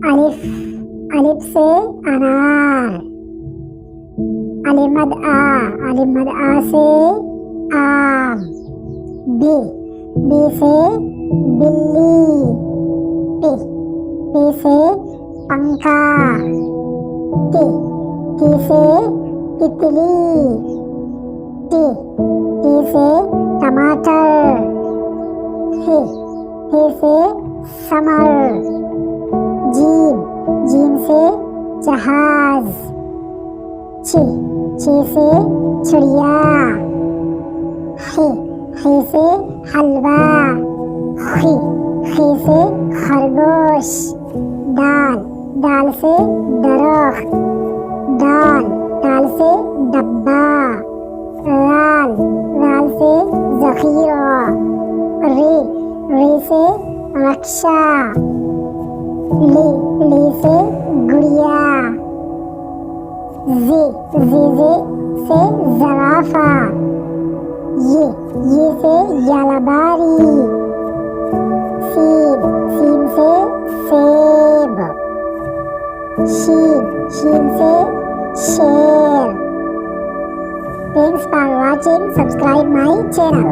अलिफ, अलिफ से अनार। अलिमद आ से आम। बी, बी से बिल्ली। टी, टी से पंखा। टी, टी से तितली। टी, टी से टमाटर। ही, ही से समर। जीम, जीम से जहाज। ची, ची से चिड़िया। ही, ही से हलवा। खी, खी से खरगोश। दाल, दाल से दरख्त। दाल, दाल से डब्बा। राल, राल से जखीरा। रे, रे से रक्षा। ली, ली से गुड़िया। जी, जी से ज़राफ़ा। ये से यालबारी। सीन, सीन से सेब। शीन, शीन से शेर। Thanks for watching. Subscribe my channel.